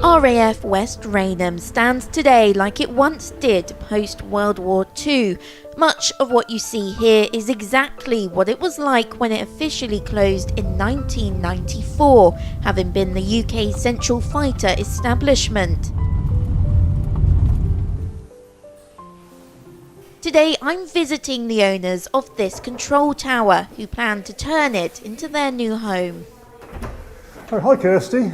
RAF West Raynham stands today like it once did post-World War II. Much of what you see here is exactly what it was like when it officially closed in 1994, having been the UK's central fighter establishment. Today I'm visiting the owners of this control tower, who plan to turn it into their new home. Oh, hi Kirstie,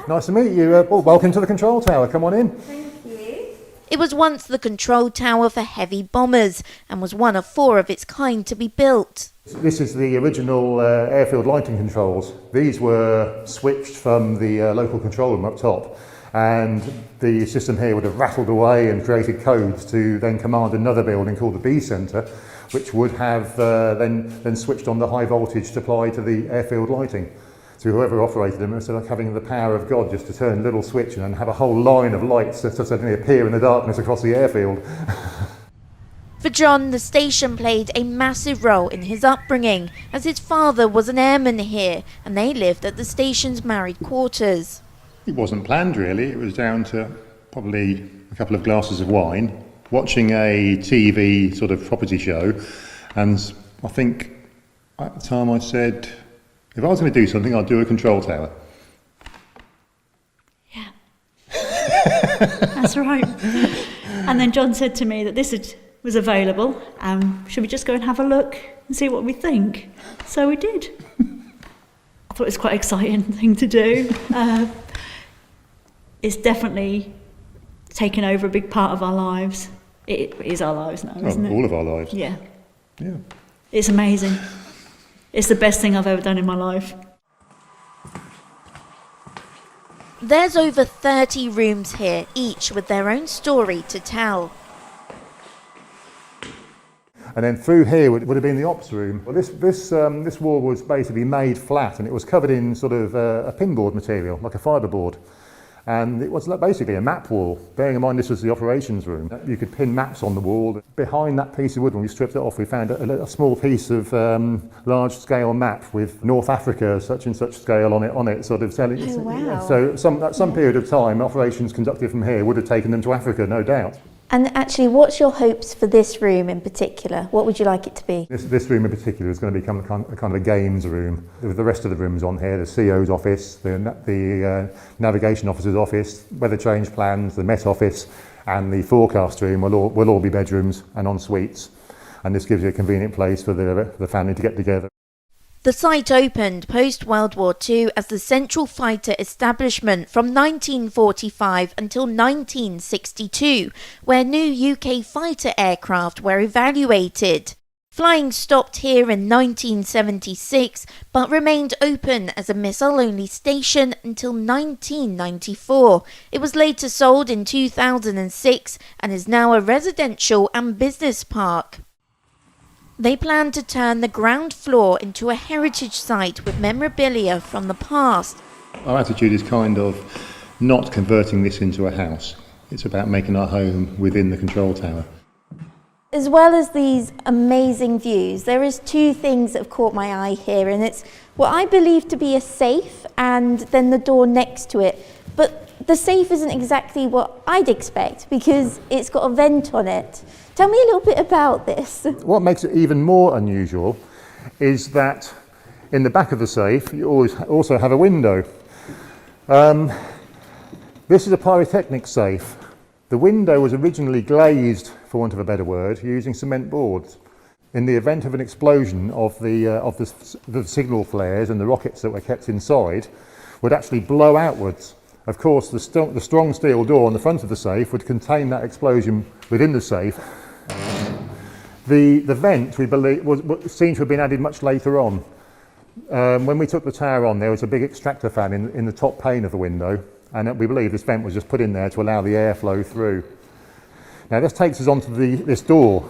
nice to meet you. Welcome to the control tower, come on in. Thank you. It was once the control tower for heavy bombers and was one of 4 of its kind to be built. This is the original airfield lighting controls. These were switched from the local control room up top, and the system here would have rattled away and created codes to then command another building called the B Centre, which would have then switched on the high voltage to apply to the airfield lighting. So whoever operated them, it was like having the power of God just to turn a little switch and have a whole line of lights that suddenly appear in the darkness across the airfield. For John, the station played a massive role in his upbringing, as his father was an airman here and they lived at the station's married quarters. It wasn't planned really, it was down to probably a couple of glasses of wine, watching a TV sort of property show, and I think at the time I said, if I was going to do something, I'd do a control tower. Yeah, that's right. And then John said to me that this was available, should we just go and have a look and see what we think? So we did. I thought it was quite an exciting thing to do. It's definitely taken over a big part of our lives. It is our lives now, isn't it? All of our lives. Yeah. Yeah. It's amazing. It's the best thing I've ever done in my life. There's over 30 rooms here, each with their own story to tell. And then through here would have been the ops room. Well, this wall was basically made flat, and it was covered in sort of a pinboard material, like a fibreboard. And it was basically a map wall. Bearing in mind this was the operations room. You could pin maps on the wall. Behind that piece of wood, when we stripped it off, we found a small piece of large-scale map with North Africa, such and such scale on it, sort of telling. Oh, wow. So at some period of time, operations conducted from here would have taken them to Africa, no doubt. And actually, what's your hopes for this room in particular? What would you like it to be? This room in particular is going to become a kind of a games room. With the rest of the rooms on here, the CO's office, the navigation officer's office, weather change plans, the Met office, and the forecast room will all be bedrooms and en suites. And this gives you a convenient place for the family to get together. The site opened post-World War II as the central fighter establishment from 1945 until 1962, where new UK fighter aircraft were evaluated. Flying stopped here in 1976, but remained open as a missile-only station until 1994. It was later sold in 2006 and is now a residential and business park. They plan to turn the ground floor into a heritage site with memorabilia from the past. Our attitude is kind of not converting this into a house. It's about making our home within the control tower. As well as these amazing views, there is 2 things that have caught my eye here, and it's what I believe to be a safe and then the door next to it. But the safe isn't exactly what I'd expect because it's got a vent on it. Tell me a little bit about this. What makes it even more unusual is that in the back of the safe you also have a window. This is a pyrotechnic safe. The window was originally glazed, for want of a better word, using cement boards. In the event of an explosion of the signal flares and the rockets that were kept inside would actually blow outwards. Of course, the strong steel door on the front of the safe would contain that explosion within the safe. The vent, we believe, seemed to have been added much later on. When we took the tower on, there was a big extractor fan in the top pane of the window, and we believe this vent was just put in there to allow the airflow through. Now this takes us onto this door.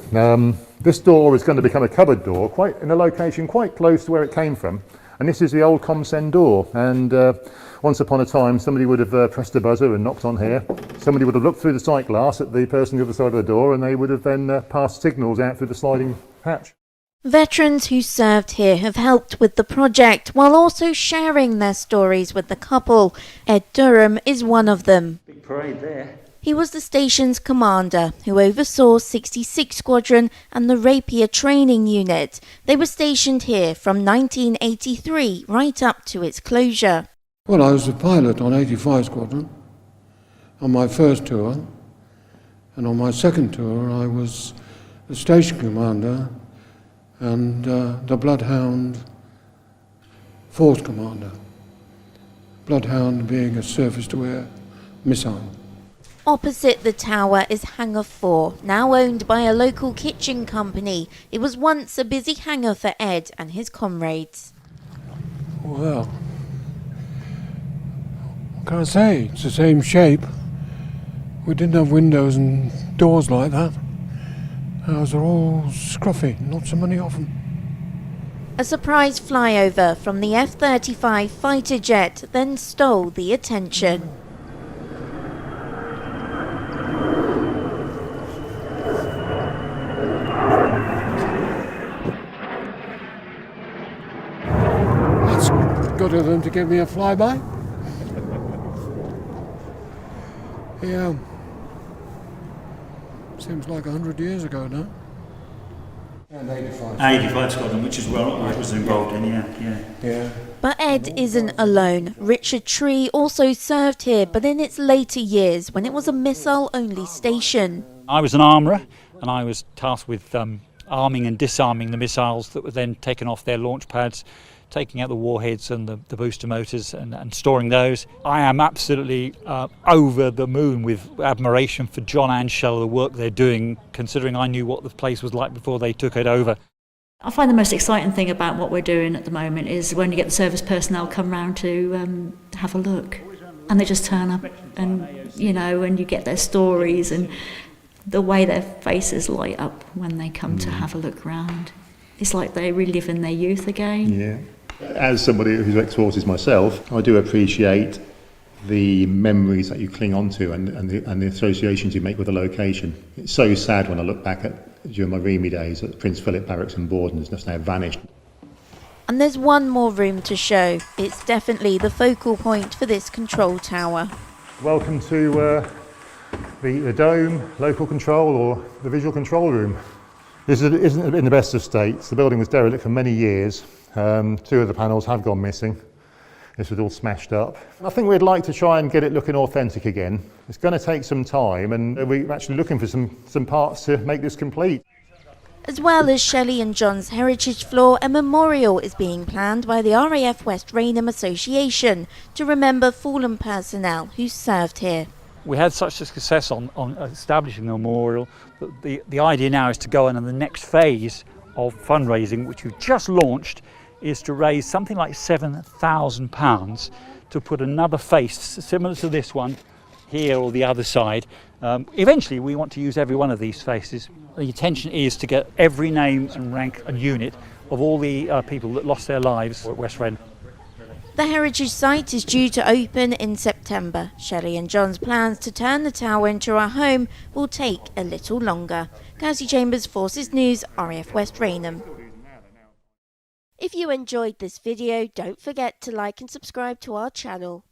This door is going to become a cupboard door, in a location quite close to where it came from. And this is the old ComSend door, and once upon a time somebody would have pressed a buzzer and knocked on here. Somebody would have looked through the sight glass at the person on the other side of the door, and they would have then passed signals out through the sliding hatch. Veterans who served here have helped with the project while also sharing their stories with the couple. Ed Durham is one of them. Big parade there. He was the station's commander who oversaw 66 Squadron and the Rapier Training Unit. They were stationed here from 1983 right up to its closure. Well, I was a pilot on 85 Squadron on my first tour, and on my second tour I was the station commander and the Bloodhound Force Commander. Bloodhound being a surface-to-air missile. Opposite the tower is Hangar 4, now owned by a local kitchen company. It was once a busy hangar for Ed and his comrades. Well, what can I say? It's the same shape. We didn't have windows and doors like that. Ours are all scruffy, not so many of them. A surprise flyover from the F-35 fighter jet then stole the attention. That's good of them to give me a flyby. Yeah. Seems like 100 years ago now. And 85. 85 Squadron, which is well, I was involved in, yeah. But Ed isn't alone. Richard Tree also served here, but in its later years when it was a missile-only station. I was an armourer, and I was tasked with arming and disarming the missiles that were then taken off their launch pads, taking out the warheads and the booster motors and storing those. I am absolutely over the moon with admiration for John and Shell, the work they're doing, considering I knew what the place was like before they took it over. I find the most exciting thing about what we're doing at the moment is when you get the service personnel come round to have a look, and they just turn up and, you know, and you get their stories and the way their faces light up when they come to have a look round. It's like they relive in their youth again. Yeah. As somebody who's ex-forces myself, I do appreciate the memories that you cling on to and the associations you make with the location. It's so sad when I look back at during my REME days at Prince Philip Barracks and Borden, it's just now vanished. And there's one more room to show. It's definitely the focal point for this control tower. Welcome to the dome, local control, or the visual control room. This isn't in the best of states. The building was derelict for many years. 2 of the panels have gone missing. This was all smashed up. I think we'd like to try and get it looking authentic again. It's going to take some time, and we're actually looking for some parts to make this complete. As well as Shelley and John's heritage floor, a memorial is being planned by the RAF West Raynham Association to remember fallen personnel who served here. We had such a success on establishing the memorial that the idea now is to go on in the next phase of fundraising, which we've just launched, is to raise something like £7,000 to put another face similar to this one here or the other side. Eventually we want to use every one of these faces. The intention is to get every name and rank and unit of all the people that lost their lives at West Raynham. The heritage site is due to open in September. Shelley and John's plans to turn the tower into a home will take a little longer. Kirstie Chambers, Forces News, RAF West Raynham. If you enjoyed this video, don't forget to like and subscribe to our channel.